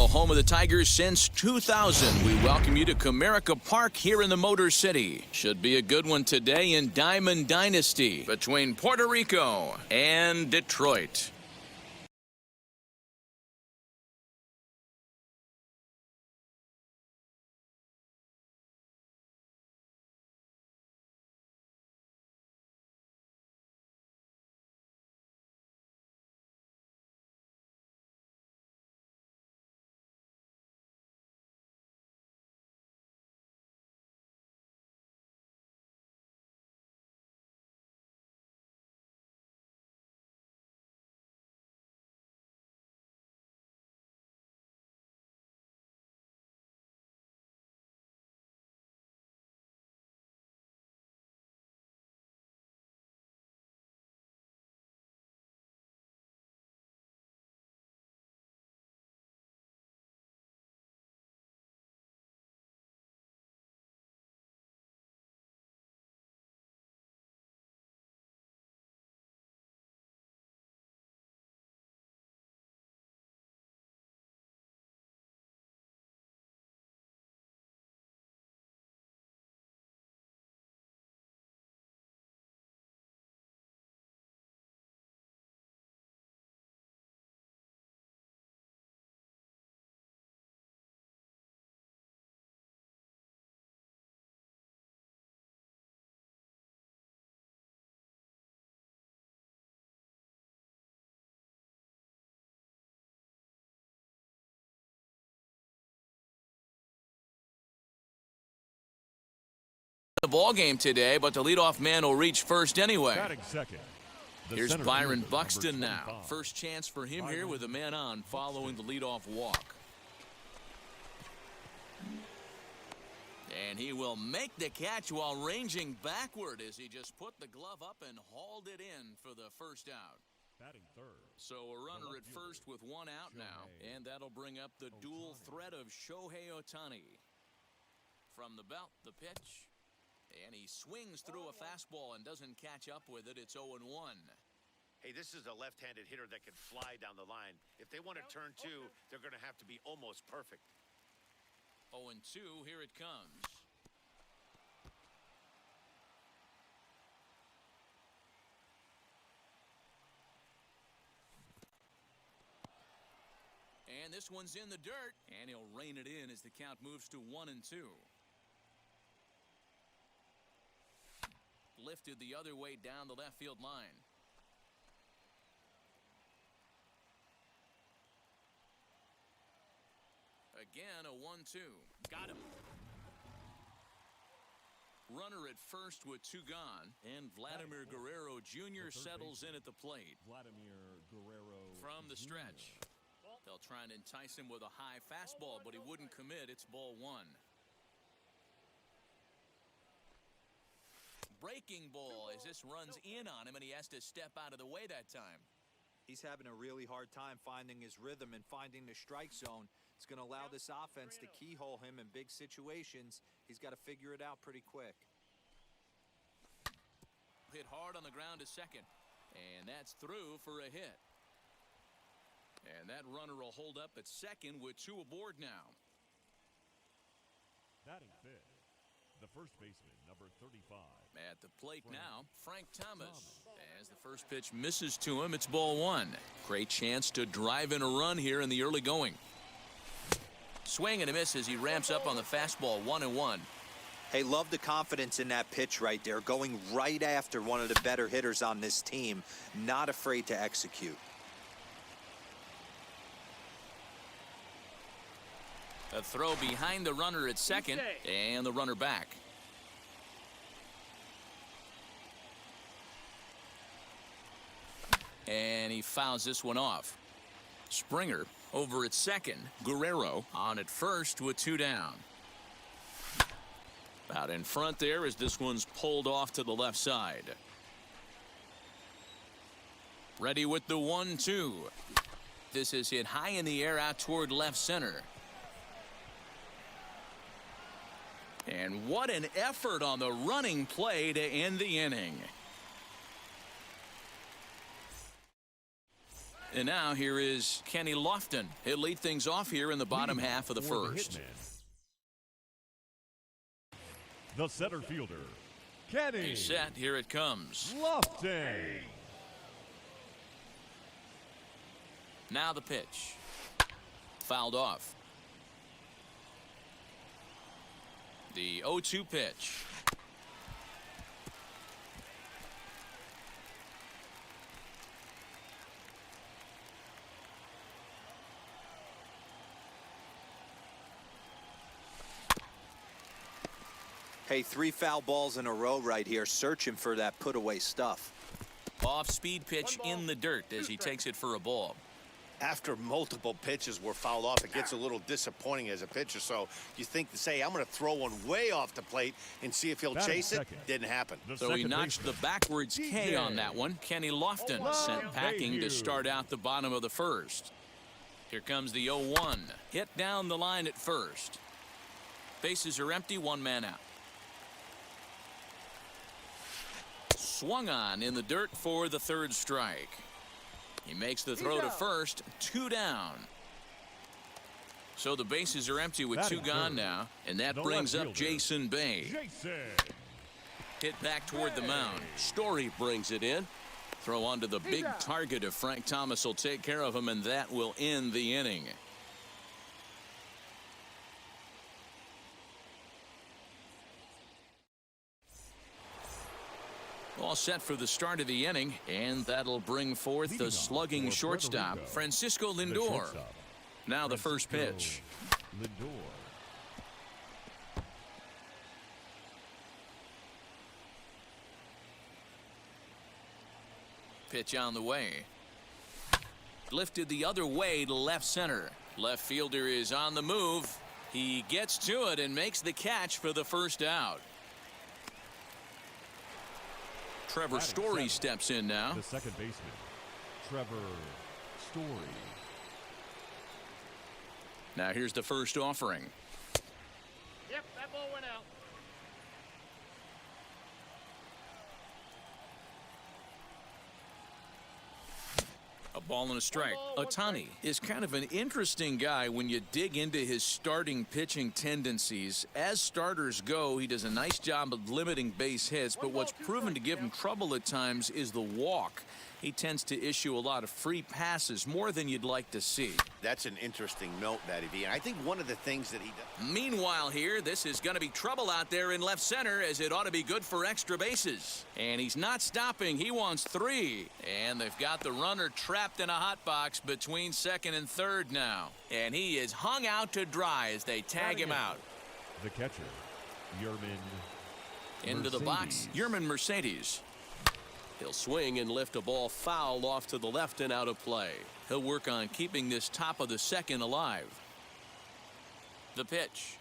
Well, home of the Tigers since 2000. We welcome you to Comerica Park here in the Motor City. Should be a good one today in Diamond Dynasty between Puerto Rico and Detroit. The ball game today, but the leadoff man will reach first anyway. Here's Byron Buxton now. First chance for him here with a man on following the leadoff walk. And he will make the catch while ranging backward as he just put the glove up and hauled it in for the first out. So a runner at first with one out now, and that'll bring up the dual threat of Shohei Ohtani. From the belt, the pitch. And he swings through a fastball and doesn't catch up with it. It's 0-1. Hey, this is a left-handed hitter that can fly down the line. If they want to turn two, they're going to have to be almost perfect. 0-2, here it comes. And this one's in the dirt. And he'll rein it in as the count moves to 1-2. Lifted the other way down the left field line. Again, a 1-2. Got him. Runner at first with two gone, and Vladimir Guerrero Jr. settles in at the plate. Vladimir Guerrero from the stretch. They'll try and entice him with a high fastball, but he wouldn't commit. It's ball one. Breaking ball as this runs in on him, and he has to step out of the way that time. He's having a really hard time finding his rhythm and finding the strike zone. It's going to allow this offense to keyhole him in big situations. He's got to figure it out pretty quick. Hit hard on the ground to second, and that's through for a hit. And that runner will hold up at second with two aboard now. Batting fifth, the first baseman, number 35. At the plate now, Frank Thomas. As the first pitch misses to him, it's ball one. Great chance to drive in a run here in the early going. Swing and a miss as he ramps up on the fastball, 1-1. Hey, love the confidence in that pitch right there. Going right after one of the better hitters on this team. Not afraid to execute. A throw behind the runner at second, and the runner back. And he fouls this one off. Springer over at second. Guerrero on at first with two down. Out in front there as this one's pulled off to the left side. Ready with the 1-2. This is hit high in the air out toward left center. And what an effort on the running play to end the inning. And now here is Kenny Lofton. He'll lead things off here in the bottom half of the first. The center fielder, Kenny. He's set. Here it comes. Lofton. Now the pitch. Fouled off. The 0-2 pitch. Hey, 3 foul balls in a row right here, searching for that put-away stuff. Off-speed pitch in the dirt as he takes it for a ball. After multiple pitches were fouled off, it gets a little disappointing as a pitcher. So you think to say, I'm going to throw one way off the plate and see if he'll chase it. Didn't happen. So he notched the backwards K on that one. Kenny Lofton sent packing to start out the bottom of the first. Here comes the 0-1. Hit down the line at first. Bases are empty, 1 man out. Swung on in the dirt for the 3rd strike. He makes the throw to first, 2 down. So the bases are empty with 2 gone now, and that brings up Jason Bay. Hit back toward the mound. Story brings it in. Throw onto the big target of Frank Thomas will take care of him, and that will end the inning. All set for the start of the inning, and that'll bring forth the slugging shortstop, Francisco Lindor. Now the first pitch. Lindor. Pitch on the way. Lifted the other way to left center. Left fielder is on the move. He gets to it and makes the catch for the first out. Trevor Story steps in now. The second baseman, Trevor Story. Now here's the first offering. Yep, that ball went out. A ball and a strike. Ohtani is kind of an interesting guy when you dig into his starting pitching tendencies. As starters go, he does a nice job of limiting base hits, but what's proven to give him trouble at times is the walk. He tends to issue a lot of free passes, more than you'd like to see. That's an interesting note, Matty V. And I think one of the things that he does. Meanwhile here, this is going to be trouble out there in left center, as it ought to be good for extra bases. And he's not stopping. He wants 3. And they've got the runner trapped in a hot box between second and third now. And he is hung out to dry as they tag him out. The catcher, Yermin Into the box, Yermin Mercedes. He'll swing and lift a ball foul off to the left and out of play. He'll work on keeping this top of the second alive. The pitch.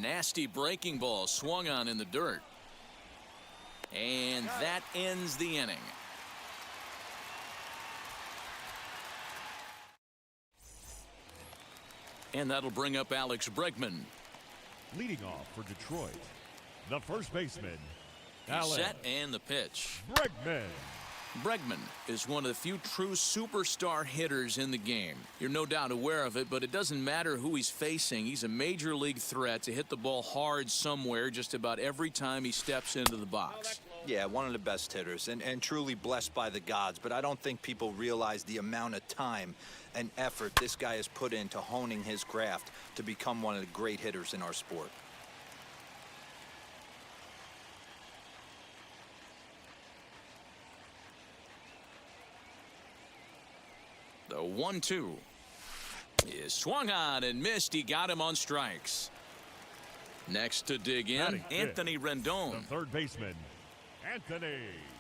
Nasty breaking ball swung on in the dirt. And that ends the inning. And that'll bring up Alex Bregman. Leading off for Detroit, the first baseman, He's Alex set and the pitch. Bregman. Bregman is one of the few true superstar hitters in the game. You're no doubt aware of it, but it doesn't matter who he's facing. He's a major league threat to hit the ball hard somewhere just about every time he steps into the box. Yeah, one of the best hitters and truly blessed by the gods, but I don't think people realize the amount of time and effort this guy has put into honing his craft to become one of the great hitters in our sport. The 1-2 is swung on and missed. He got him on strikes. Next to dig in, Anthony Rendon. The third baseman, Anthony.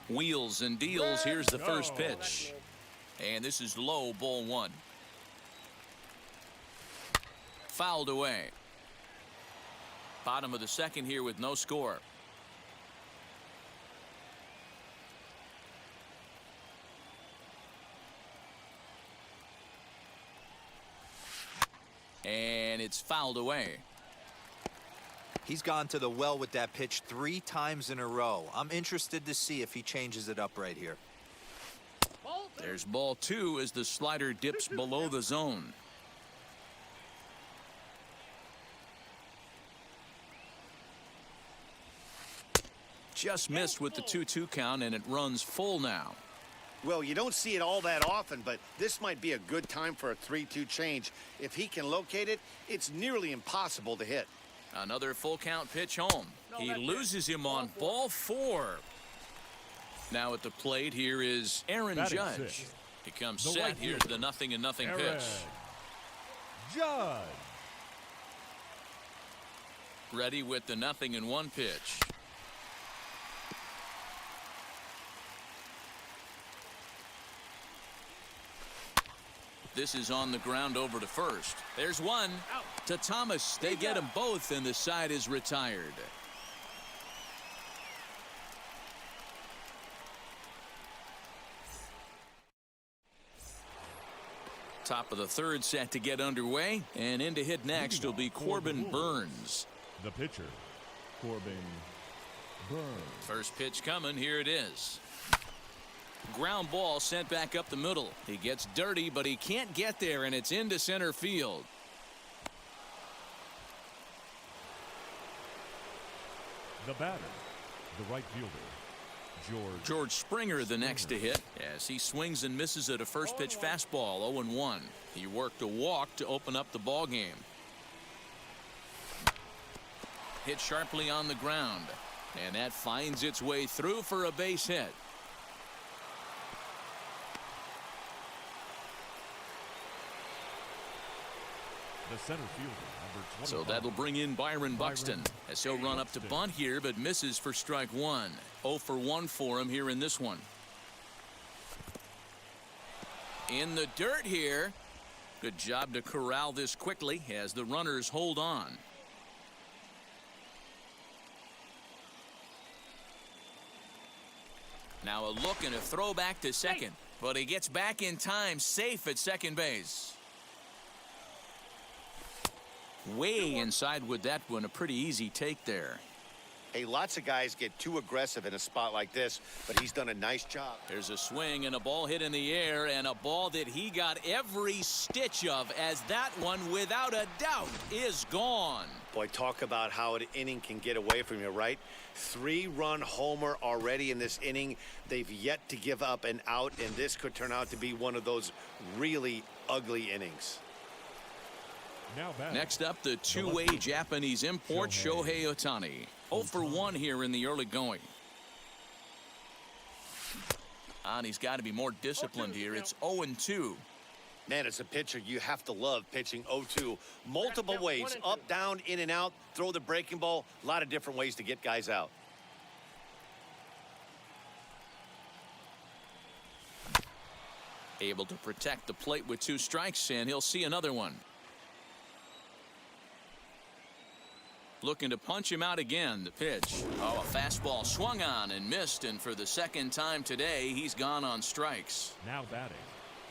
Wheels and deals. Here's the first pitch. And this is low, ball 1. Fouled away. Bottom of the second here with no score. And it's fouled away. He's gone to the well with that pitch 3 times in a row. I'm interested to see if he changes it up right here. There's ball 2 as the slider dips below the zone. Just missed with the 2-2 count, and it runs full now. Well, you don't see it all that often, but this might be a good time for a 3-2 change. If he can locate it, it's nearly impossible to hit. Another full count pitch home. He loses him on ball 4. Now at the plate, here is Aaron Judge. He comes set. Here's the 0-0 pitch. Judge. Ready with the 0-1 pitch. This is on the ground over to first. There's one. To Thomas. They get them both, and the side is retired. Top of the 3rd set to get underway, and in to hit next will be Corbin Burns. The pitcher, Corbin Burns. First pitch coming. Here it is. Ground ball sent back up the middle. He gets dirty, but he can't get there, and it's into center field. The batter, the right fielder, George Springer the next to hit as he swings and misses at a first pitch fastball. 0-1. He worked a walk to open up the ball game. Hit sharply on the ground, and that finds its way through for a base hit. the center fielder, number 25. So that'll bring in Byron Buxton as he'll run up to bunt here, but misses for strike one. 0 for 1 for him here in this one. In the dirt here. Good job to corral this quickly as the runners hold on. Now a look and a throw back to second, but he gets back in time, safe at second base. Way inside with that one, a pretty easy take there. Hey, lots of guys get too aggressive in a spot like this, but he's done a nice job. There's a swing and a ball hit in the air, and a ball that he got every stitch of, as that one, without a doubt, is gone. Boy, talk about how an inning can get away from you, right? 3-run homer already in this inning. They've yet to give up an out, and this could turn out to be one of those really ugly innings. Next up, the two-way Japanese import, Shohei Ohtani. 0 for 1 here in the early going. And he's got to be more disciplined here. It's 0-2. Man, as a pitcher, you have to love pitching 0-2. Multiple ways, up, down, in and out, throw the breaking ball. A lot of different ways to get guys out. Able to protect the plate with 2 strikes, and he'll see another one. Looking to punch him out again. The pitch. Oh, a fastball swung on and missed, and for the second time today, he's gone on strikes. Now batting.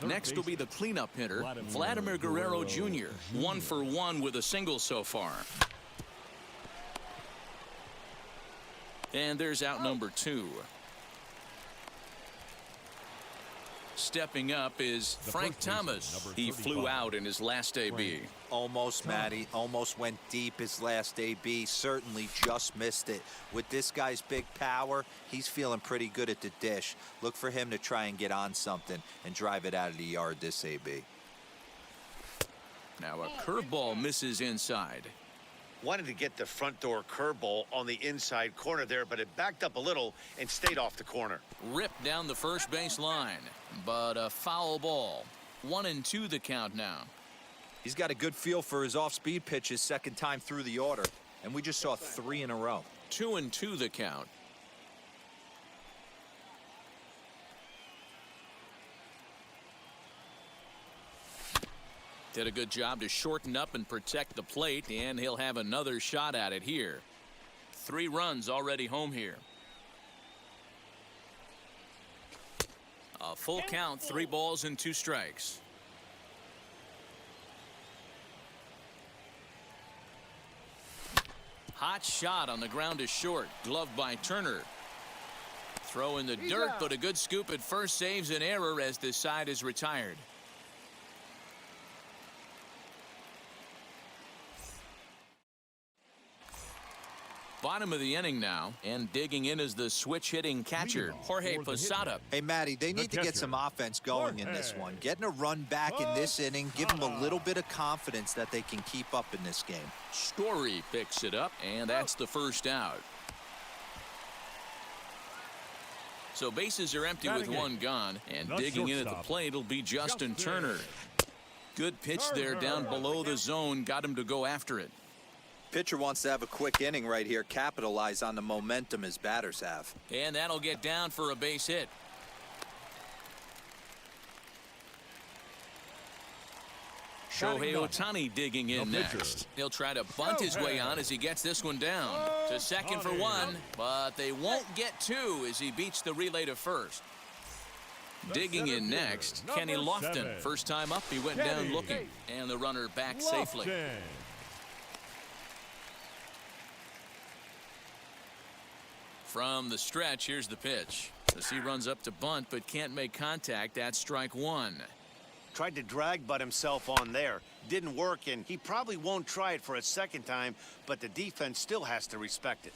Next will be the cleanup hitter, Vladimir Guerrero Jr. 1 for 1 with a single so far. And there's out number 2. Stepping up is Frank Thomas. He flew out in his last AB. Almost, Matty. Almost went deep his last AB. Certainly just missed it. With this guy's big power, he's feeling pretty good at the dish. Look for him to try and get on something and drive it out of the yard this AB. Now a curveball misses inside. Wanted to get the front door curveball on the inside corner there, but it backed up a little and stayed off the corner. Ripped down the first base line, but a foul ball. 1-2 the count now. He's got a good feel for his off-speed pitches second time through the order, and we just saw 3 in a row. 2-2 the count. Did a good job to shorten up and protect the plate, and he'll have another shot at it here. 3 runs already home here. A full count, 3 balls and 2 strikes. Hot shot on the ground is short. Gloved by Turner. Throw in the dirt, but a good scoop at first saves an error as this side is retired. Bottom of the inning now, and digging in is the switch-hitting catcher, Jorge Posada. Hey, Matty, they need to get some offense going in this one. Getting a run back in this inning, give them a little bit of confidence that they can keep up in this game. Story picks it up, and that's the first out. So bases are empty with one gone, and digging in at the plate will be Justin Turner. Good pitch there down below the zone, got him to go after it. Pitcher wants to have a quick inning right here, capitalize on the momentum his batters have. And that'll get down for a base hit. Shohei Ohtani digging in next. He'll try to bunt his way on as he gets this one down. To second for one, but they won't get two as he beats the relay to first. Digging in next, Kenny Lofton. First time up, he went down looking. And the runner back safely. From the stretch, here's the pitch. As he runs up to bunt, but can't make contact. That's strike one. Tried to drag butt himself on there. Didn't work, and he probably won't try it for a second time, but the defense still has to respect it.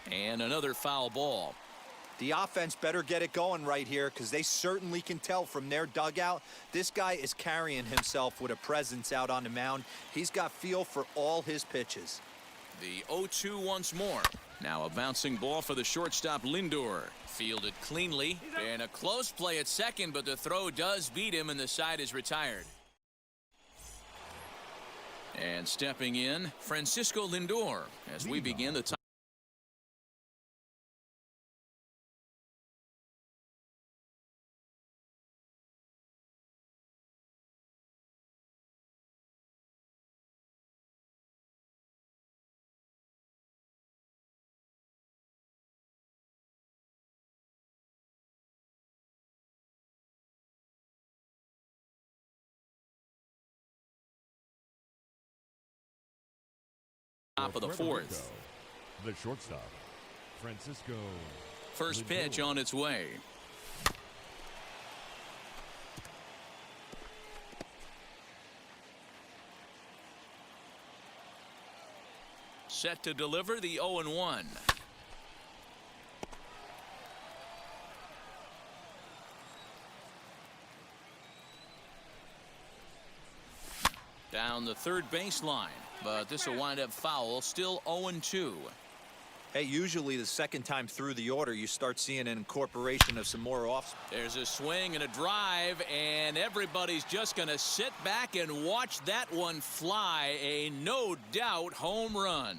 And another foul ball. The offense better get it going right here because they certainly can tell from their dugout this guy is carrying himself with a presence out on the mound. He's got feel for all his pitches. The 0-2 once more. Now a bouncing ball for the shortstop Lindor. Fielded cleanly. And a close play at second, but the throw does beat him and the side is retired. And stepping in, Francisco Lindor as we begin the top. Top of the fourth. The shortstop, Francisco. First pitch on its way. Set to deliver the 0-1. Down the third baseline. But this will wind up foul. Still 0-2. Hey, usually the second time through the order, you start seeing an incorporation of some more offs. There's a swing and a drive, and everybody's just going to sit back and watch that one fly. A no doubt home run.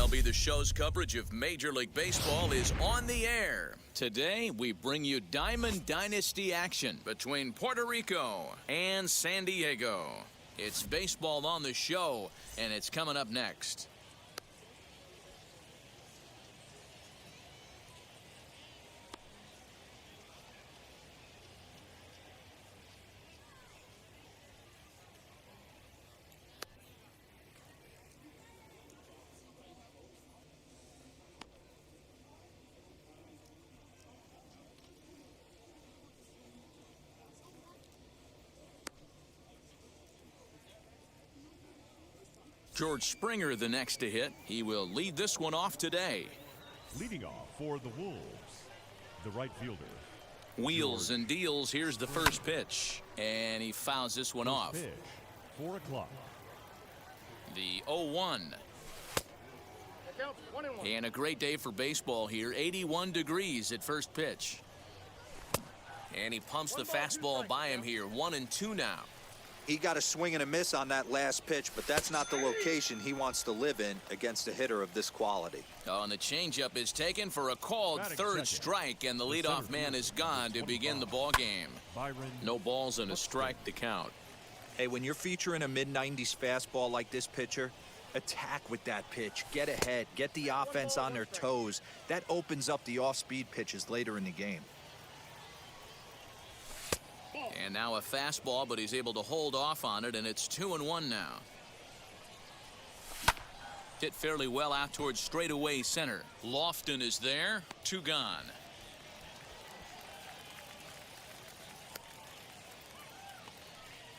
MLB The Show's coverage of Major League Baseball is on the air. Today, we bring you Diamond Dynasty action between Puerto Rico and San Diego. It's baseball on the show, and it's coming up next. George Springer the next to hit. He will lead this one off today. Leading off for the Wolves, the right fielder. Wheels and deals. Here's the first pitch. And he fouls this one off. Pitch, 4 o'clock. The 0-1. And a great day for baseball here. 81 degrees at first pitch. And he pumps the fastball by him here. 1-2 now. He got a swing and a miss on that last pitch, but that's not the location he wants to live in against a hitter of this quality. Oh, and the changeup is taken for a called third strike, and the leadoff man is gone to begin the ball game. No balls and a strike to count. Hey, when you're featuring a mid-90s fastball like this pitcher, attack with that pitch. Get ahead. Get the offense on their toes. That opens up the off-speed pitches later in the game. And now a fastball, but he's able to hold off on it, and it's 2-1 now. Hit fairly well out towards straightaway center. Lofton is there. 2 gone.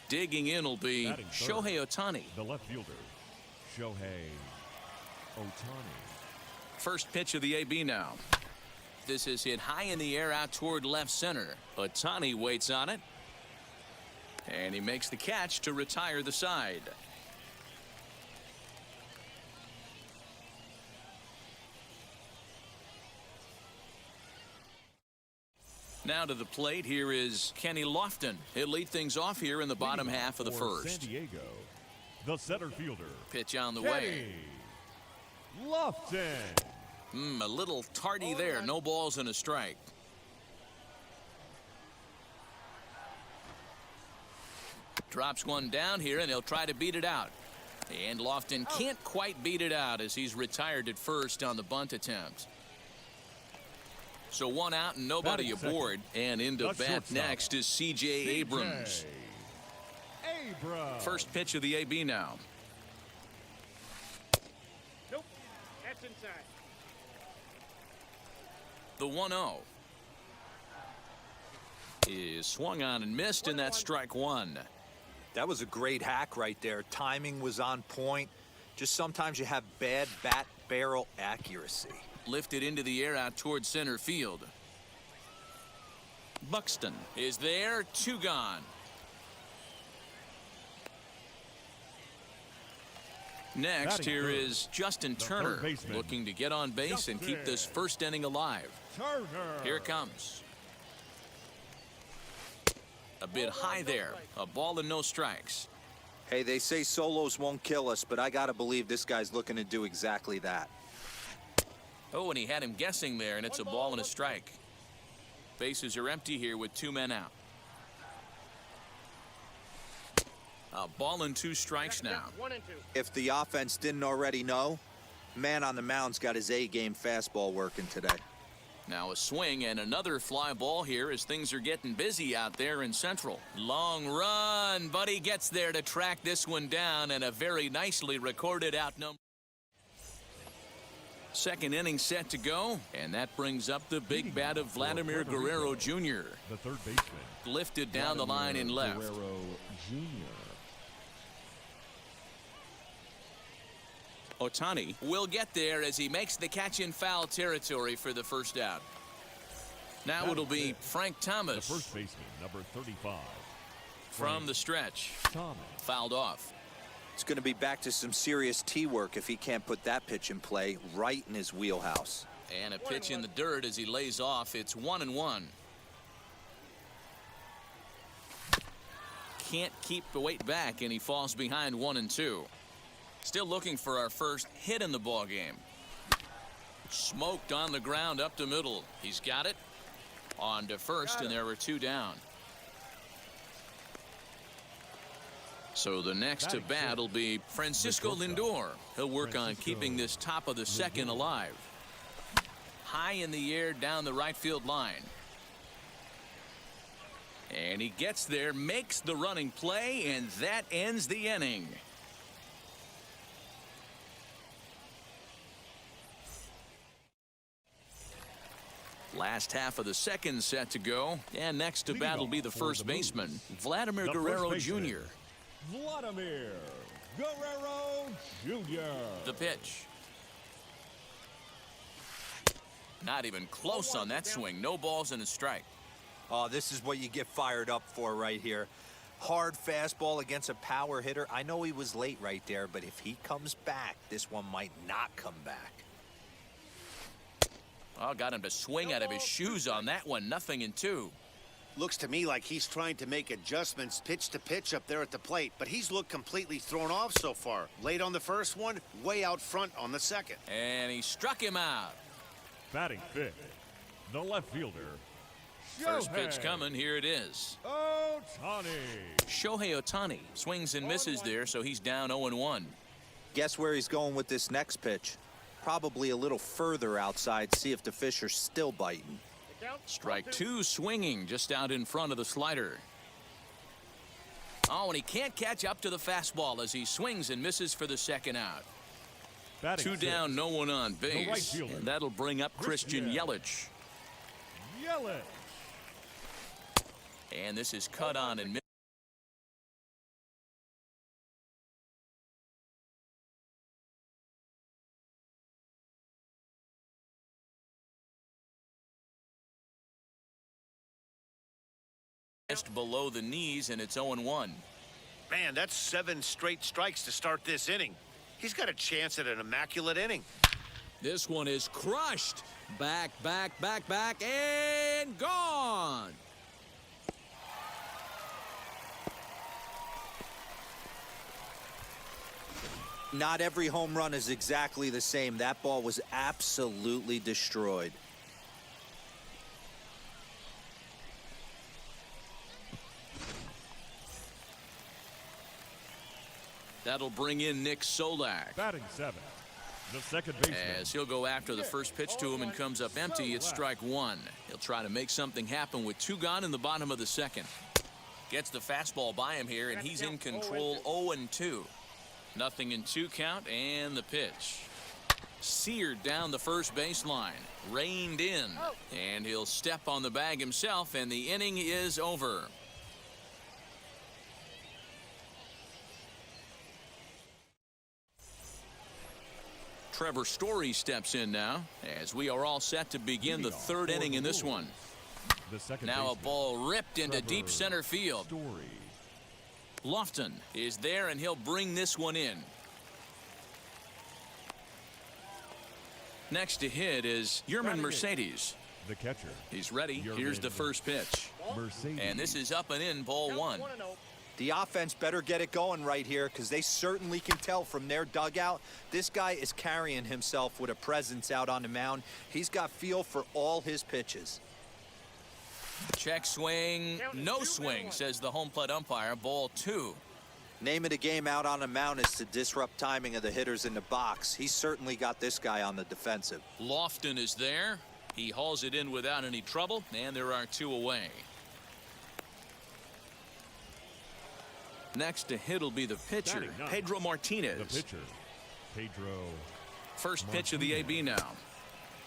Digging in will be Shohei Ohtani. The left fielder, Shohei Ohtani. First pitch of the AB now. This is hit high in the air out toward left center. Ohtani waits on it. And he makes the catch to retire the side. Now to the plate, here is Kenny Lofton. He'll lead things off here in the bottom half of the first. San Diego, the center fielder. Pitch on the way. Lofton. A little tardy there. No balls and a strike. Drops one down here, and he'll try to beat it out. And Lofton can't quite beat it out as he's retired at first on the bunt attempt. So 1 out and nobody aboard. And into bat next is Cj Abrams. First pitch of the AB now. That's inside. The 1-0 is swung on and missed, and that's strike one. That was a great hack right there. Timing was on point. Just sometimes you have bad bat barrel accuracy. Lifted into the air out towards center field. Buxton is there, 2 gone. Next, here is Justin Turner, looking to get on base and keep this first inning alive. Here it comes. A bit high there. A ball and no strikes. Hey, they say solos won't kill us, but I gotta believe this guy's looking to do exactly that. Oh, and he had him guessing there, and it's a ball and a strike. Bases are empty here with 2 men out. A ball and 2 strikes now. 1 and 2. If the offense didn't already know, man on the mound's got his A-game fastball working today. Now a swing and another fly ball here as things are getting busy out there in Central. Long run, but he gets there to track this one down, and a very nicely recorded out number. Second inning set to go, and that brings up the big bat of Vladimir Guerrero Jr. The third baseman. Lifted down the line in left. Guerrero Jr. Ohtani will get there as he makes the catch in foul territory for the first out. Now it'll be Frank The Thomas first baseman, number 35. from the stretch. Thomas. Fouled off. It's going to be back to some serious tee work if he can't put that pitch in play right in his wheelhouse. And a pitch in the dirt as he lays off. It's 1-1. Can't keep the weight back, and he falls behind 1-2. Still looking for our first hit in the ball game. Smoked on the ground up the middle. He's got it. On to first, and there were 2 down. So the next to bat will be Francisco Lindor. He'll work on keeping this top of the second alive. High in the air down the right field line. And he gets there, makes the running play, and that ends the inning. Last half of the second set to go, and next to bat will be the first baseman, Vladimir Guerrero Jr. Vladimir Guerrero Jr. The pitch. Not even close on that swing. No balls and a strike. Oh, this is what you get fired up for right here. Hard fastball against a power hitter. I know he was late right there, but if he comes back, this one might not come back. Oh, got him to swing out of his shoes on that one. 0-2. Looks to me like he's trying to make adjustments pitch to pitch up there at the plate, but he's looked completely thrown off so far. Late on the first one, way out front on the second. And he struck him out. Batting fifth, the left fielder. First pitch coming. Here it is. Ohtani. Shohei Ohtani swings and misses there, so he's down 0-1. Guess where he's going with this next pitch? Probably a little further outside, see if the fish are still biting. Strike 2 swinging just out in front of the slider. Oh, and he can't catch up to the fastball as he swings and misses for the second out. Batting 2 down, sixth, no one on the right base. fielder, And that'll bring up Christian Yelich. Yelich. And this is cut on and missed below the knees, and it's 0-1. Man, that's 7 straight strikes to start this inning. He's got a chance at an immaculate inning. This one is crushed. Back, and gone. Not every home run is exactly the same. That ball was absolutely destroyed. That'll bring in Nick Solak. Batting seventh, the second baseman. As he'll go after the first pitch to him and comes up empty, it's strike 1. He'll try to make something happen with 2 gone in the bottom of the second. Gets the fastball by him here, and he's in control. 0-2. 0-2 count, and the pitch. Seared down the first baseline. Reined in. And he'll step on the bag himself, and the inning is over. Trevor Story steps in now as we are all set to begin the third inning in this one. Now a ball ripped into deep center field. Lofton is there, and he'll bring this one in. Next to hit is Yerman Mercedes. The catcher. He's ready. Here's the first pitch. And this is up and in, ball one. The offense better get it going right here, because they certainly can tell from their dugout this guy is carrying himself with a presence out on the mound. He's got feel for all his pitches. Check swing. No swing, says the home plate umpire. Ball two. Name of the game out on the mound is to disrupt timing of the hitters in the box. He's certainly got this guy on the defensive. Lofton is there. He hauls it in without any trouble, and there are two away. Next to hit will be the pitcher, Pedro Martinez. The pitcher, Pedro. First pitch of the AB now.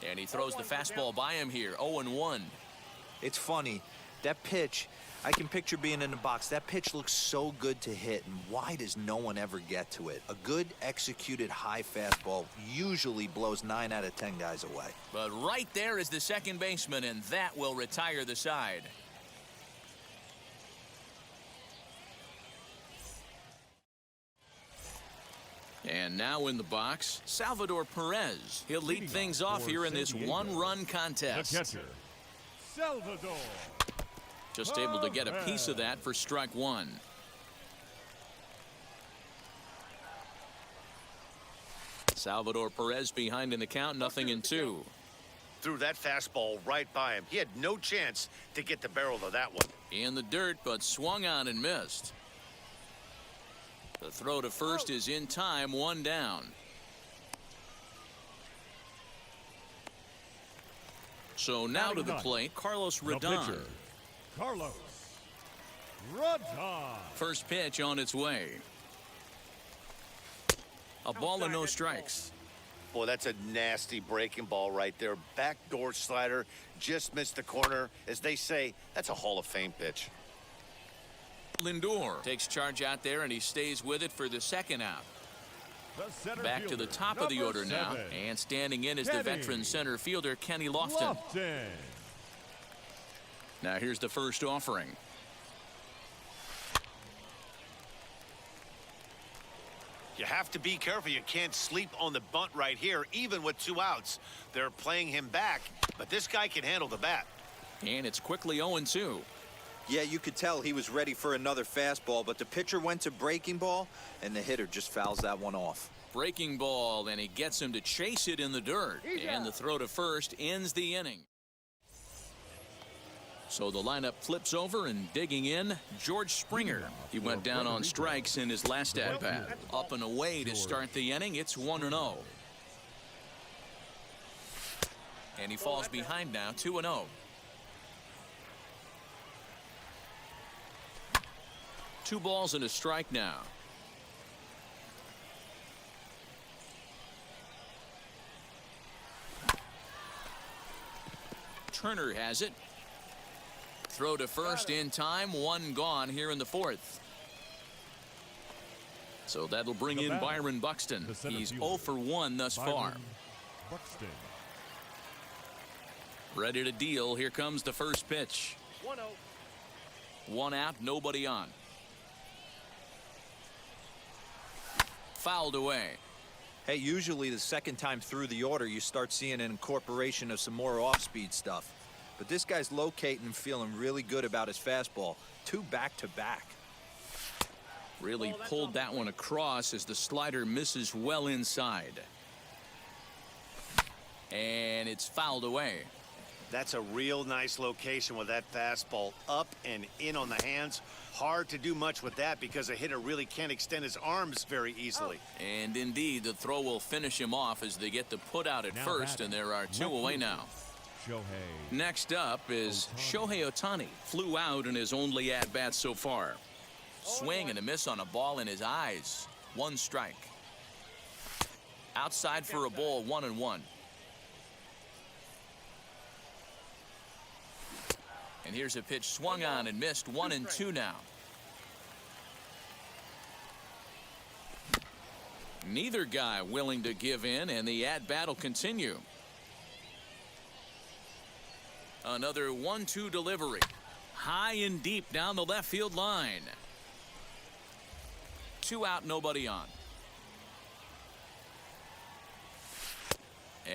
And he throws the fastball by him here, 0-1. It's funny, that pitch, I can picture being in the box. That pitch looks so good to hit, and why does no one ever get to it? A good executed high fastball usually blows 9 out of 10 guys away. But right there is the second baseman, and that will retire the side. And now in the box, Salvador Perez. He'll lead things off here in this one-run contest. The catcher, Salvador. Just able to get a piece of that for strike one. Salvador Perez behind in the count, 0-2. Threw that fastball right by him. He had no chance to get the barrel of that one. In the dirt, but swung on and missed. The throw to first is in time, one down. So now to the plate, Carlos Rodon. Carlos Rodon. First pitch on its way. A ball and no strikes. Boy, that's a nasty breaking ball right there. Backdoor slider, just missed the corner. As they say, that's a Hall of Fame pitch. Lindor takes charge out there, and he stays with it for the second out. Back to the top of the order now, and standing in is the veteran center fielder, Kenny Lofton. Now here's the first offering. You have to be careful. You can't sleep on the bunt right here, even with 2 outs. They're playing him back, but this guy can handle the bat. And it's quickly 0-2. Yeah, you could tell he was ready for another fastball, but the pitcher went to breaking ball, and the hitter just fouls that one off. Breaking ball, and he gets him to chase it in the dirt. And the throw to first ends the inning. So the lineup flips over, and digging in, George Springer. He went down on strikes in his last at-bat. Up and away to start the inning. It's 1-0. And he falls behind now, 2-0. Two balls and a strike now. Turner has it. Throw to first in time. One gone here in the fourth. So that'll bring in Byron Buxton. He's 0 for 1 thus far. Buxton. Ready to deal. Here comes the first pitch. 1-0. One out, nobody on. Fouled away. Hey, usually the second time through the order, you start seeing an incorporation of some more off-speed stuff. But this guy's locating and feeling really good about his fastball. 2 back-to-back. Really pulled that one across as the slider misses well inside. And it's fouled away. That's a real nice location with that fastball up and in on the hands. Hard to do much with that because a hitter really can't extend his arms very easily. And indeed, the throw will finish him off as they get the put out at first, and there are 2 away now. Shohei. Next up is Shohei Ohtani. Flew out in his only at-bat so far. Swing and a miss on a ball in his eyes. 1 strike. Outside for a ball, 1-1. And here's a pitch swung on and missed, 1-2 now. Neither guy willing to give in, and the at-bat will continue. Another 1-2 delivery. High and deep down the left field line. 2 out, nobody on.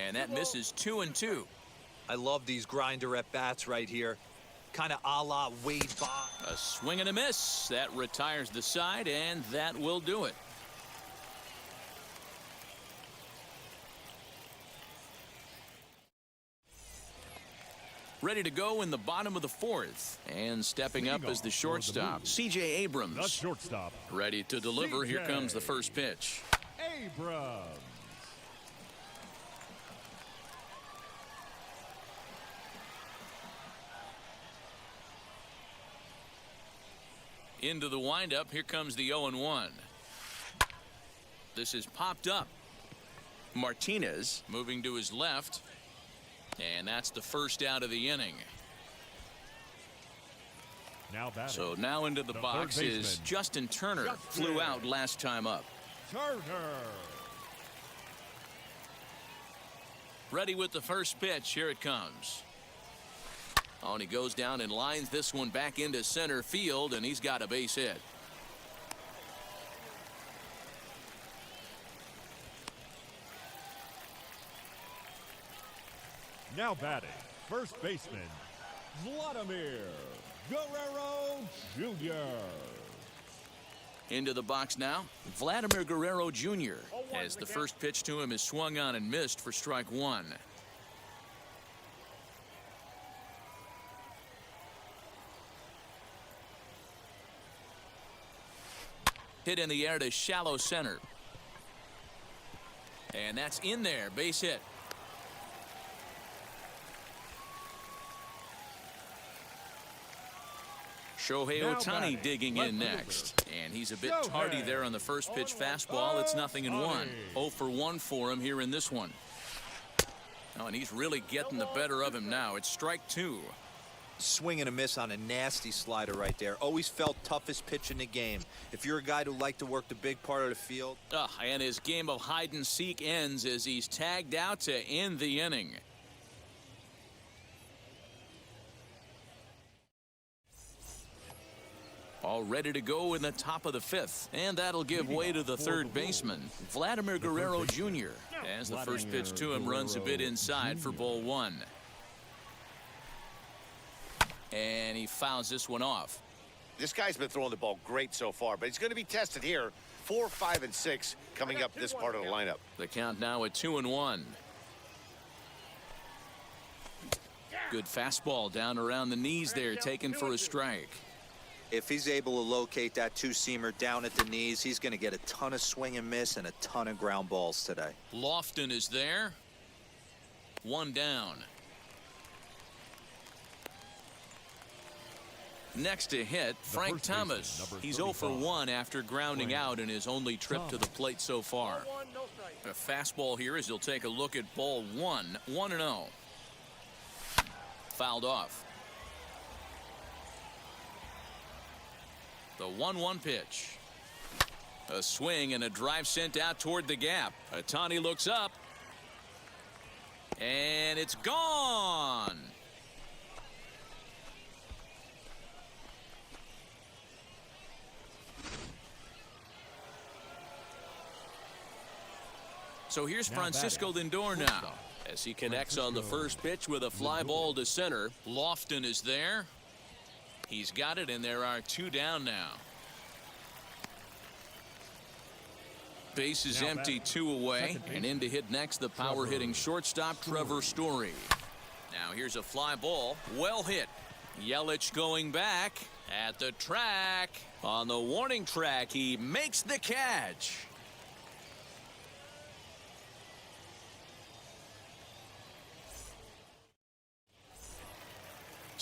And that misses 2-2. I love these grinder at bats right here. Kind of a la Wade Boggs. A swing and a miss. That retires the side, and that will do it. Ready to go in the bottom of the 4th. And stepping up as the shortstop, Cj Abrams. The shortstop. Ready to deliver. Here comes the first pitch. Abrams. Into the windup. Here comes the 0-1. This is popped up. Martinez moving to his left. And that's the first out of the inning. So now into the box is Justin Turner. Flew out last time up. Turner. Ready with the first pitch. Here it comes. Oh, and he goes down and lines this one back into center field, and he's got a base hit. Now batting, first baseman, Vladimir Guerrero Jr. Into the box now, Vladimir Guerrero Jr. as the first pitch to him is swung on and missed for strike 1. Hit in the air to shallow center. And that's in there, base hit. Shohei Ohtani digging in next. And he's a bit tardy there on the first pitch fastball. It's 0-1. 0 for 1 for him here in this one. Oh, and he's really getting the better of him now. It's strike 2. Swing and a miss on a nasty slider right there. Always felt toughest pitch in the game. If you're a guy who liked to work the big part of the field. And his game of hide and seek ends as he's tagged out to end the inning. All ready to go in the top of the 5th. And that'll give way to the third baseman, Vladimir Guerrero Jr. as the first pitch to him runs a bit inside for ball 1. And he fouls this one off. This guy's been throwing the ball great so far, but he's going to be tested here. 4, 5, and 6 coming up this part of the lineup. The count now at 2-1. Good fastball down around the knees there, taken for a strike. If he's able to locate that two-seamer down at the knees, he's going to get a ton of swing and miss and a ton of ground balls today. Lofton is there. 1 down. Next to hit, Frank Thomas. He's 0 for 1 after grounding out in his only trip to the plate so far. A fastball here as he'll take a look at ball 1. 1-0. Fouled off. The 1-1 pitch. A swing and a drive sent out toward the gap. Ohtani looks up. And it's gone. So here's Francisco Lindor now as he connects on the first pitch with a fly ball to center. Lofton is there. He's got it, and there are 2 down now. Base is empty, 2 away, and in to hit next the power hitting shortstop Trevor Story. Now here's a fly ball, well hit. Yelich going back at the track. On the warning track, he makes the catch.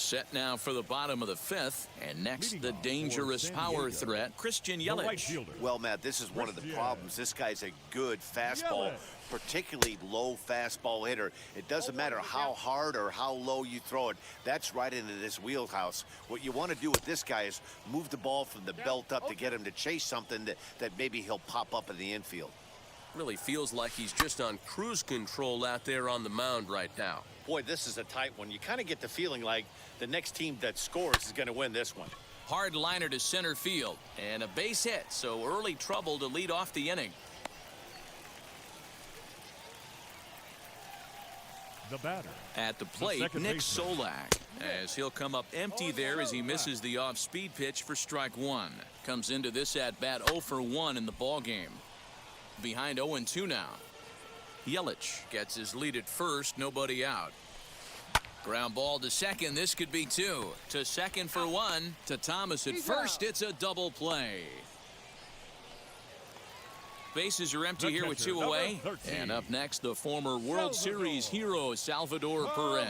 Set now for the bottom of the fifth, and next Leading the off dangerous for San power Diego, threat, Christian the right Yelich. fielder. Well, Matt, this is one of the Christian. problems. This guy's a good fastball, Yelich. particularly low fastball hitter. It doesn't matter how hard or how low you throw it. That's right into this wheelhouse. What you want to do with this guy is move the ball from the belt up to get him to chase something that maybe he'll pop up in the infield. Really feels like he's just on cruise control out there on the mound right now. Boy, this is a tight one. You kind of get the feeling like the next team that scores is going to win this one. Hard liner to center field, and a base hit, so early trouble to lead off the inning. The batter. At the plate, second Nick baseman. Solak, as he'll come up empty there as he misses the off-speed pitch for strike one. Comes into this at-bat 0 for 1 in the ballgame. Behind 0-2 now. Yelich gets his lead at first, nobody out. Ground ball to second, this could be 2. To second for 1, to Thomas at first, it's a double play. Bases are empty here with 2 away. And up next, the former World Series hero, Salvador Perez.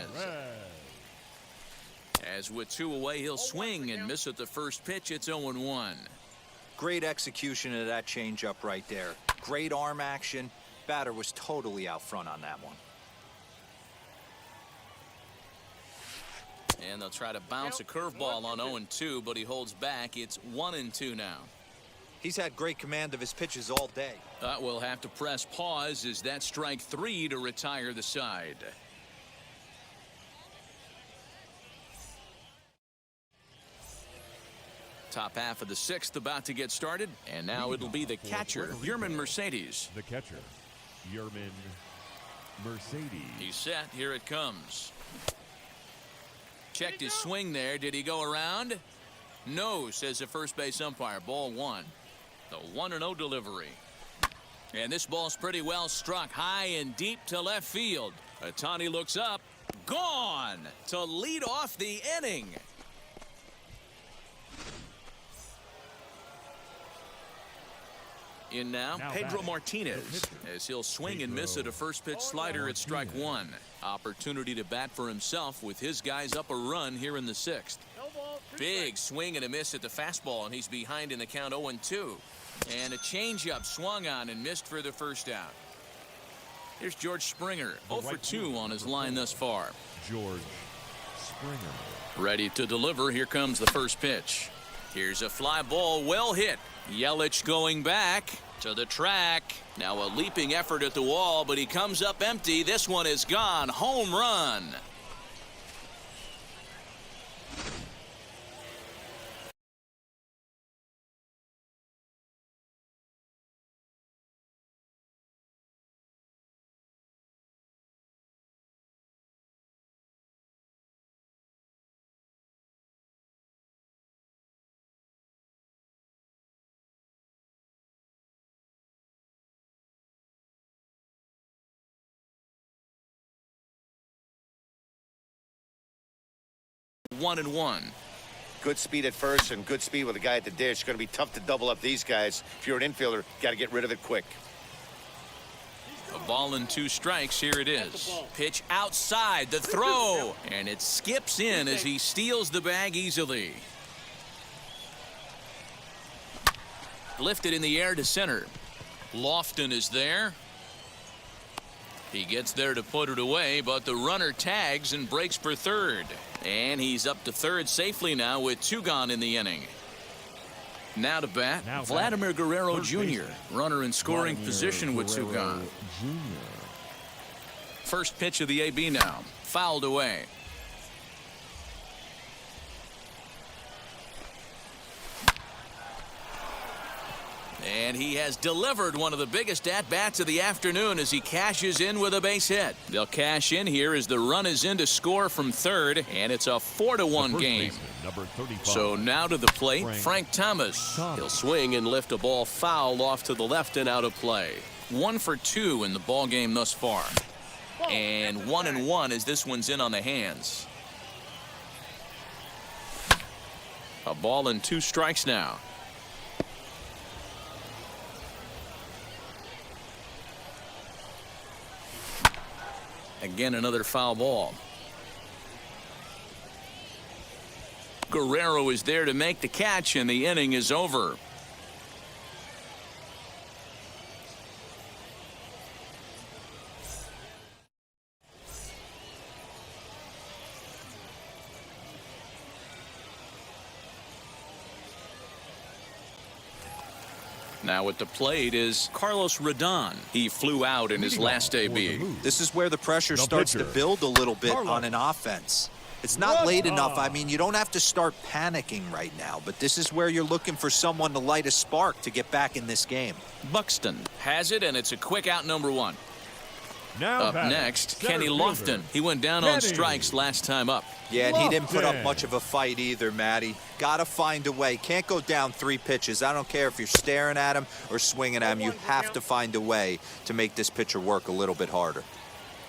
As with 2 away, he'll swing and miss at the first pitch. It's 0-1. Great execution of that changeup right there. Great arm action. Batter was totally out front on that one. And they'll try to bounce a curveball on 0-2, but he holds back. It's 1-2 now. He's had great command of his pitches all day. We'll have to press pause as that strike 3 to retire the side. Top half of the 6th about to get started, and now it'll be the catcher, Yerman Mercedes. The catcher, Yerman Mercedes. He's set. Here it comes. Checked his swing there. Did he go around? No, says the first base umpire. Ball 1. The 1-0 delivery. And this ball's pretty well struck high and deep to left field. Ohtani looks up. Gone to lead off the inning. In now Pedro Martinez, as he'll swing and miss at a first pitch slider at strike 1. Opportunity to bat for himself with his guys up a run here in the 6th. Big swing and a miss at the fastball, and he's behind in the count 0-2. And a changeup swung on and missed for the first out. Here's George Springer, 0 for 2 on his line thus far. George Springer. Ready to deliver. Here comes the first pitch. Here's a fly ball, well hit. Yelich going back to the track. Now a leaping effort at the wall, but he comes up empty. This one is gone. Home run. One and one. Good speed at first and good speed with a guy at the dish. It's going to be tough to double up these guys. If you're an infielder, got to get rid of it quick. A ball and 2 strikes. Here it is. Pitch outside, the throw, and it skips in as he steals the bag easily. Lifted in the air to center. Lofton is there. He gets there to put it away, but the runner tags and breaks for third. And he's up to third safely now with 2 gone in the inning. Now to bat, Vladimir Guerrero Jr. Runner in scoring position with 2 gone. First pitch of the AB now. Fouled away. And he has delivered one of the biggest at-bats of the afternoon as he cashes in with a base hit. They'll cash in here as the run is in to score from third, and it's a 4-1 game. So now to the plate, Frank Thomas. He'll swing and lift a ball foul off to the left and out of play. 1 for 2 in the ball game thus far. And 1-1 as this one's in on the hands. A ball and 2 strikes now. Again, another foul ball. Guerrero is there to make the catch, and the inning is over. Now at the plate is Carlos Rodon. He flew out in his last debut. This is where the pressure starts to build a little bit on an offense. It's not late enough. I mean, you don't have to start panicking right now, but this is where you're looking for someone to light a spark to get back in this game. Buxton has it, and it's a quick out, number one. Now Up next, Kenny Lofton. He went down on strikes last time up. Yeah, and he didn't put up much of a fight either, Matty. Got to find a way. Can't go down 3 pitches. I don't care if you're staring at him or swinging at him. You have to find a way to make this pitcher work a little bit harder.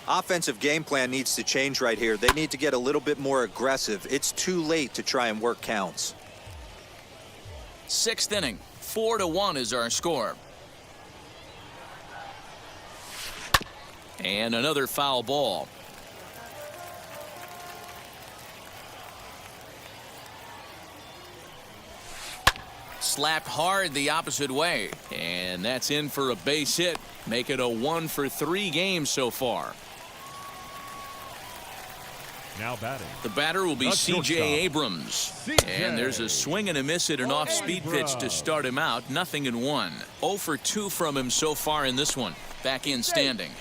Offensive game plan needs to change right here. They need to get a little bit more aggressive. It's too late to try and work counts. 6th inning, 4-1 is our score. And another foul ball. Slapped hard the opposite way, and that's in for a base hit. Make it a 1-for-3 game so far. Now batting. The batter will be Cj Abrams. And there's a swing and a miss at an off-speed pitch to start him out. 0-1. 0-for-2 from him so far in this one. Back in standing.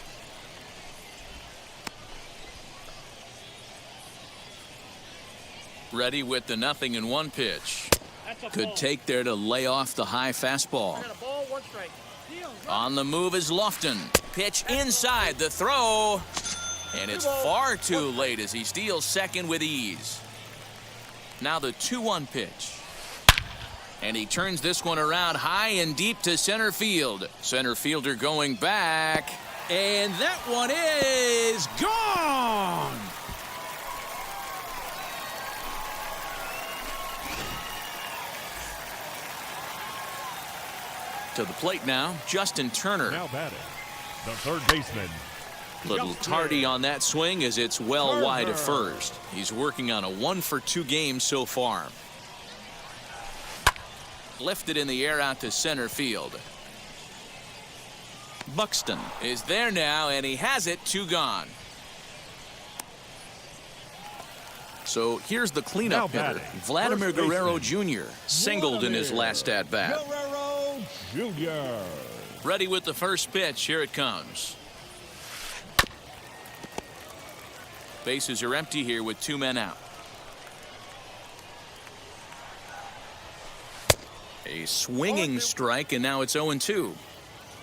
Ready with the 0-1 pitch. Good take there to lay off the high fastball. On the move is Lofton. Pitch inside, the throw. And it's far too late as he steals second with ease. Now the 2-1 pitch. And he turns this one around high and deep to center field. Center fielder going back. And that one is gone. To the plate now, Justin Turner. Now batting, the third baseman. Little tardy on that swing as it's well wide of first. He's working on a 1-for-2 game so far. Lifted in the air out to center field. Buxton is there now, and he has it. 2 gone. So here's the cleanup hitter, Vladimir Guerrero Jr. Singled in his last at-bat. Jr. Ready with the first pitch. Here it comes. Bases are empty here with 2 men out. A swinging strike, and now it's 0-2.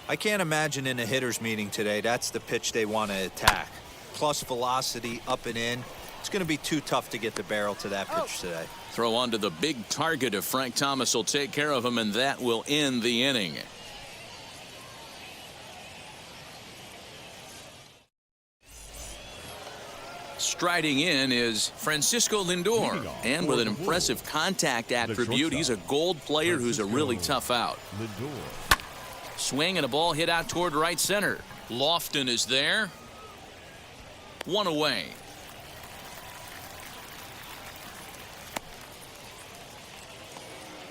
I can't imagine in a hitter's meeting today that's the pitch they want to attack. Plus velocity up and in. It's going to be too tough to get the barrel to that pitch today. Throw onto the big target if Frank Thomas will take care of him, and that will end the inning. Striding in is Francisco Lindor, and with an impressive contact attribute, he's a gold player who's a really tough out. Swing and a ball hit out toward right center. Lofton is there. 1 away.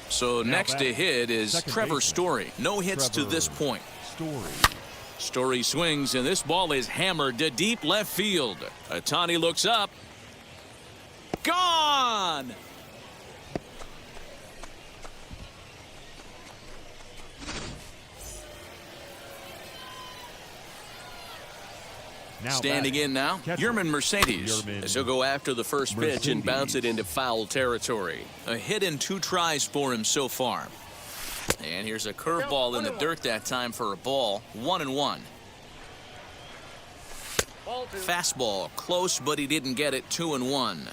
So next to hit is Trevor Story. No hits to this point. Story swings, and this ball is hammered to deep left field. Ohtani looks up. Gone! Standing in now, Yerman Mercedes, as he'll go after the first pitch and bounce it into foul territory. A hit in 2 tries for him so far. And here's a curveball in the dirt that time for a ball. 1-1. Fastball close, but he didn't get it. 2-1.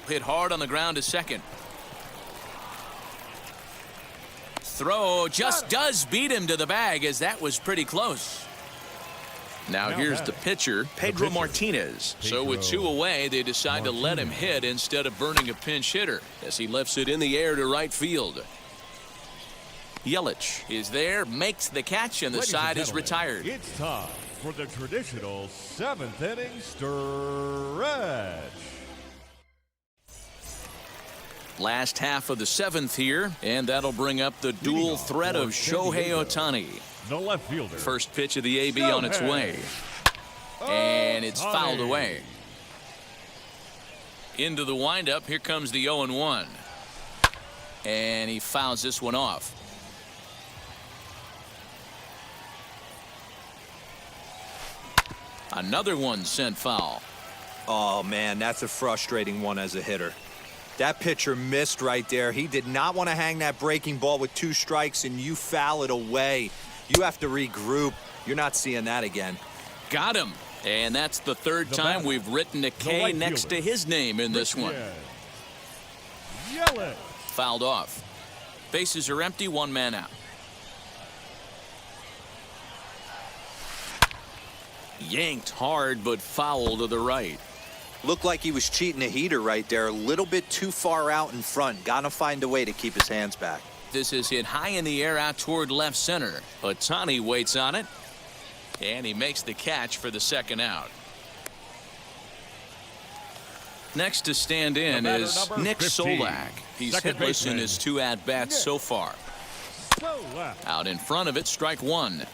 Hit hard on the ground to second. Throw just does beat him to the bag, as that was pretty close. Now here's the pitcher, Pedro Martinez. So with 2 away, they decide to let him hit instead of burning a pinch hitter as he lifts it in the air to right field. Yelich is there, makes the catch, and the side is retired. It's time. for the traditional 7th inning stretch. Last half of the 7th here, and that'll bring up the dual threat of Shohei Ohtani. The left fielder. First pitch of the AB on its way. And it's fouled away. Into the windup, here comes the 0-1. And he fouls this one off. Another one sent foul. Oh, man, that's a frustrating one as a hitter. That pitcher missed right there. He did not want to hang that breaking ball with 2 strikes, and you foul it away. You have to regroup. You're not seeing that again. Got him. And that's the 3rd time we've written a K next to his name in this one. Yell it. Fouled off. Bases are empty, 1 man out. Yanked hard, but foul to the right. Looked like he was cheating a heater right there. A little bit too far out in front. Got to find a way to keep his hands back. This is hit high in the air out toward left center. Ohtani waits on it. And he makes the catch for the 2nd out. Next to stand in is Nick 15. Solak. He's Second hitless baseman. in his 2 at-bats so far. Out in front of it, strike 1.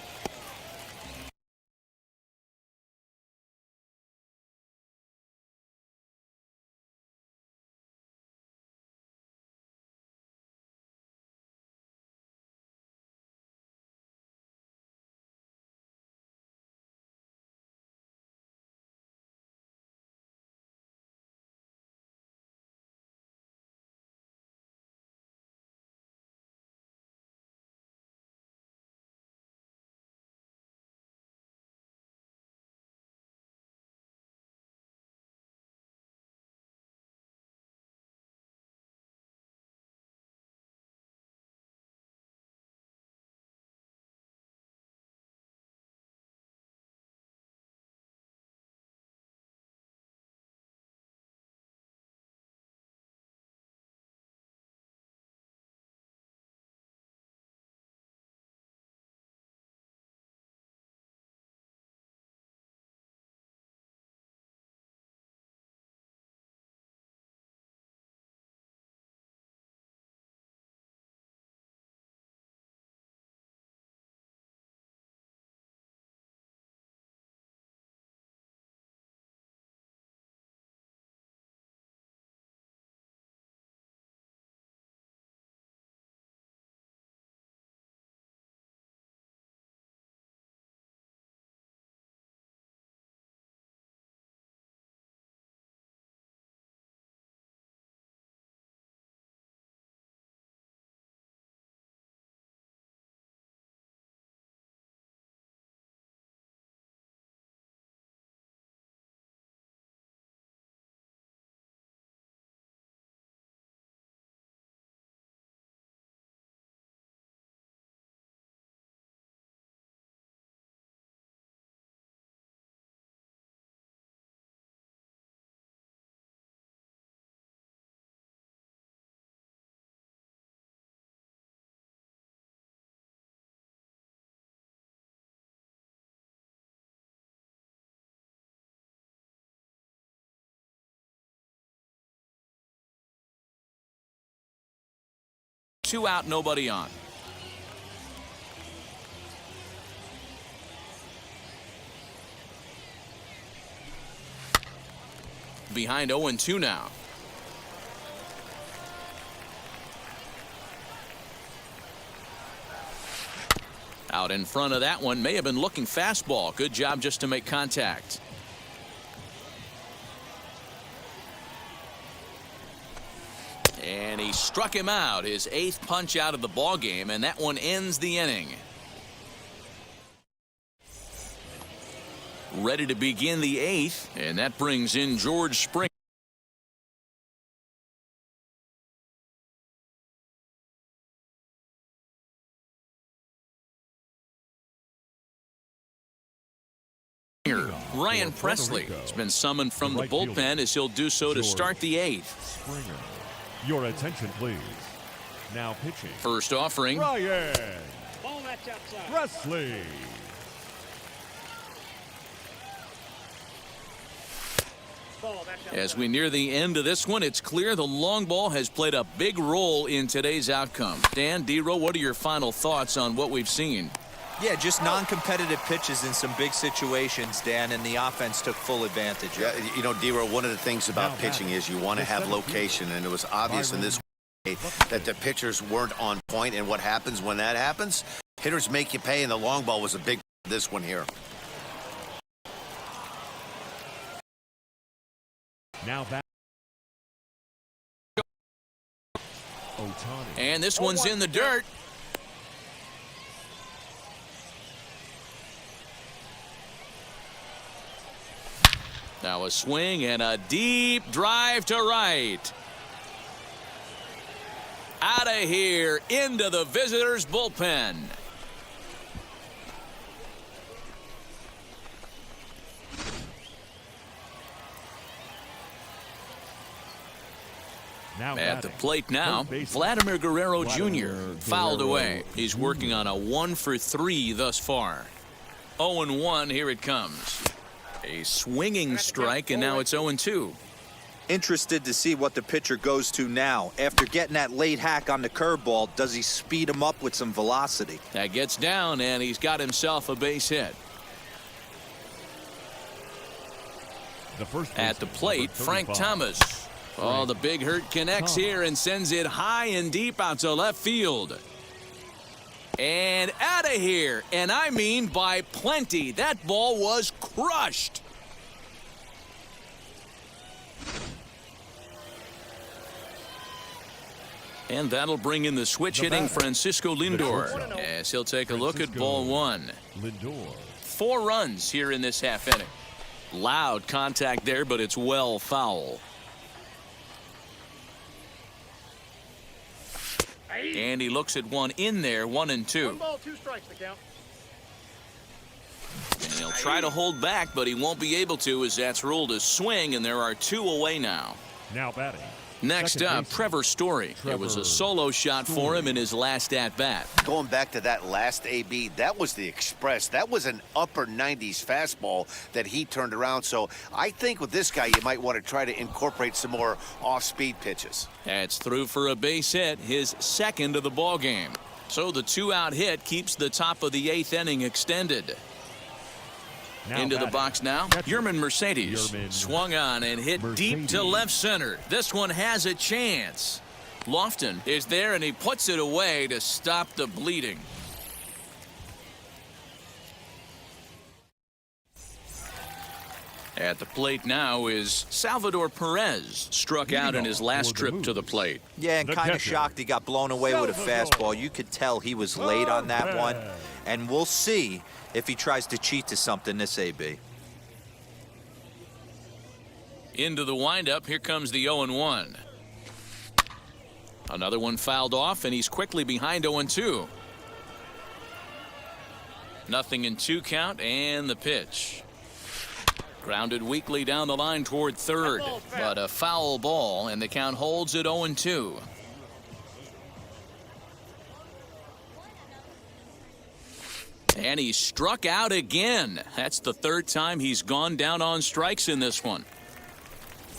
Two out, nobody on. Behind 0-2 now. Out in front of that one, may have been looking fastball. Good job just to make contact. And he struck him out, his 8th punch out of the ball game, and that one ends the inning. Ready to begin the 8th, and that brings in George Springer. Ryan Presley has been summoned from the bullpen as he'll do so to start the 8th. Springer. Your attention, please. Now pitching. First offering. Ryan Ball that's outside. Presley. As we near the end of this one, it's clear the long ball has played a big role in today's outcome. Dan, D-Row, what are your final thoughts on what we've seen? Yeah, just non-competitive pitches in some big situations, Dan, and the offense took full advantage of it. Yeah, you know, D-Row, one of the things about pitching is you want to have location, and it was obvious in this way that the pitchers weren't on point, and what happens when that happens? Hitters make you pay, and the long ball was a big this one here. Now back. Ohtani. And this one's in the dirt. Now a swing and a deep drive to right. Out of here, into the visitors' bullpen. At the plate now, Vladimir Guerrero Jr. fouled away. He's working on a 1-for-3 thus far. 0-1, here it comes. A swinging strike, and now it's 0-2. Interested to see what the pitcher goes to now. After getting that late hack on the curveball, does he speed him up with some velocity? That gets down, and he's got himself a base hit. At the plate, Frank Thomas. Oh, the big hurt connects here and sends it high and deep out to left field. And out of here, and I mean by plenty. That ball was crushed. And that'll bring in the switch hitting Francisco Lindor, as he'll take a look at ball one. Lindor. 4 runs here in this half inning. Loud contact there, but it's well foul. And he looks at one in there, 1-2. 1 ball, 2 strikes to count. And he'll try to hold back, but he won't be able to, as that's ruled a swing, and there are 2 away now. Now batting. Next up, Trevor Story. It was a solo shot for him in his last at-bat. Going back to that last AB, that was the express. That was an upper 90s fastball that he turned around. So I think with this guy, you might want to try to incorporate some more off-speed pitches. That's through for a base hit, his second of the ball game. So the 2-out hit keeps the top of the 8th inning extended. Into the box now, Yermin Mercedes swung on and hit deep to left center. This one has a chance. Lofton is there, and he puts it away to stop the bleeding. At the plate now is Salvador Perez, struck out in his last trip to the plate. Yeah, and kind of shocked he got blown away with a fastball. You could tell he was late on that one, and we'll see if he tries to cheat to something this AB. Into the windup, here comes the 0-1. Another one fouled off, and he's quickly behind 0-2. Nothing in 2 count, and the pitch. Grounded weakly down the line toward third, but a foul ball, and the count holds at 0-2. And he struck out again. That's the 3rd time he's gone down on strikes in this one.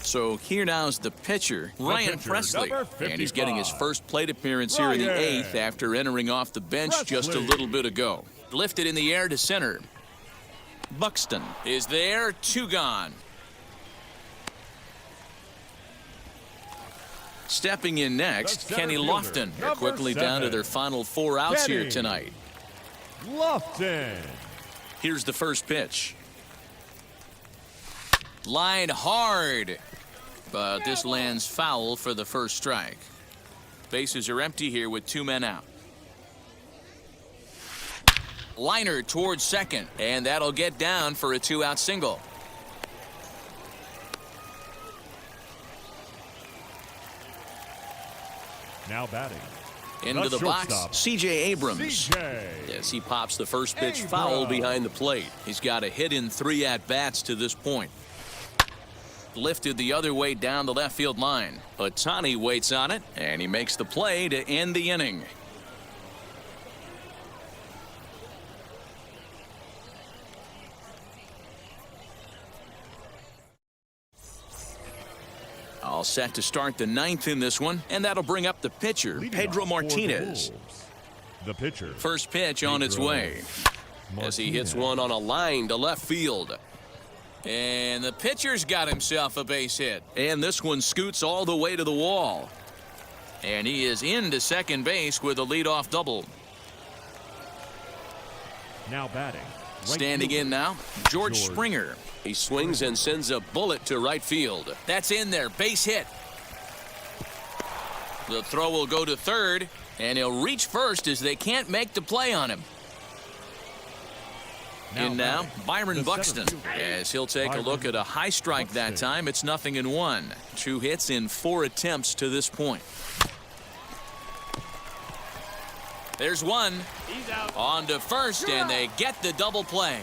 So here now's the pitcher, Ryan Presley. And he's getting his first plate appearance here in the 8th after entering off the bench just a little bit ago. Lifted in the air to center. Buxton is there, 2 gone. Stepping in next, Kenny Lofton. They're quickly down to their final 4 outs here tonight. Lofton. Here's the first pitch. Line hard, but this lands foul for the first strike. Bases are empty here with 2 men out. Liner towards second, and that'll get down for a 2-out single. Now batting. Into the box, Cj Abrams. Yes, he pops the first pitch foul behind the plate. He's got a hit in 3 at-bats to this point. Lifted the other way down the left field line. Ohtani waits on it, and he makes the play to end the inning. All set to start the ninth in this one, and that'll bring up the pitcher, Leading Pedro off for the Martinez. Wolves, the pitcher. First pitch on its way. As he hits one on a line to left field. And the pitcher's got himself a base hit. And this one scoots all the way to the wall. And he is into second base with a leadoff double. Now batting. Right Standing fielder, in now, George Springer. He swings and sends a bullet to right field. That's in there, base hit. The throw will go to third, and he'll reach first as they can't make the play on him. In now, Byron Buxton, as he'll take a look at a high strike that time. It's 0-1. 2 hits in 4 attempts to this point. There's one. He's out. On to first, and they get the double play.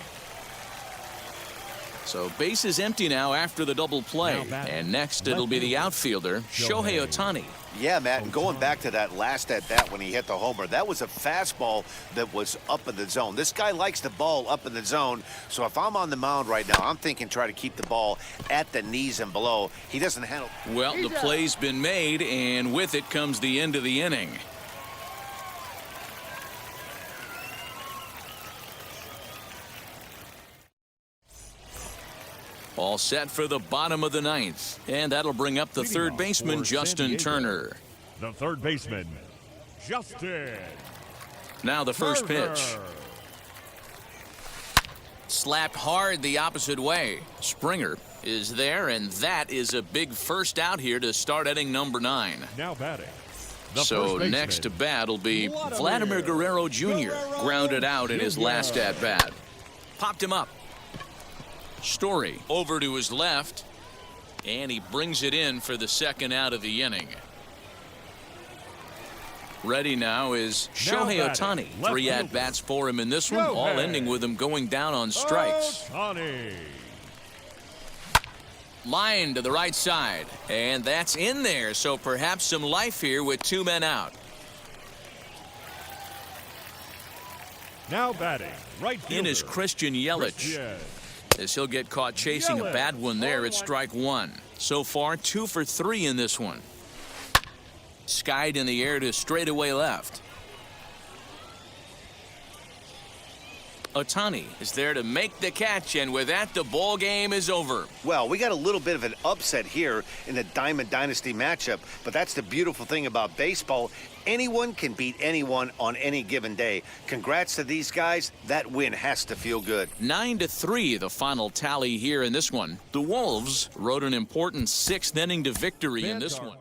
So base is empty now after the double play. And next it'll be the outfielder, Shohei Ohtani. Yeah, Matt, and going back to that last at-bat when he hit the homer, that was a fastball that was up in the zone. This guy likes the ball up in the zone, so if I'm on the mound right now, I'm thinking try to keep the ball at the knees and below. He doesn't handle. Well, the play's been made, and with it comes the end of the inning. All set for the bottom of the ninth, and that'll bring up the Leading third off baseman, for Justin San Diego, Turner. The third baseman, Justin. Now the first Turner. pitch. Slapped hard the opposite way. Springer is there, and that is a big first out here to start inning number 9. Now batting. The So first baseman, next to bat will be Vladimir Guerrero Jr. Grounded out in his last at bat. Popped him up. Story over to his left, and he brings it in for the second out of the inning. Ready now is Shohei Ohtani. 3 at-bats for him in this one, all ending with him going down on strikes. Ohtani. Line to the right side, and that's in there, so perhaps some life here with 2 men out. Now batting. Right fielder, In is Christian Yelich, Christian. as he'll get caught chasing a bad one there at strike 1. So far, 2 for 3 in this one. Skied in the air to straightaway left. Ohtani is there to make the catch, and with that, the ball game is over. Well, we got a little bit of an upset here in the Diamond Dynasty matchup, but that's the beautiful thing about baseball. Anyone can beat anyone on any given day. Congrats to these guys. That win has to feel good. 9-3, the final tally here in this one. The Wolves rode an important 6th inning to victory in this one.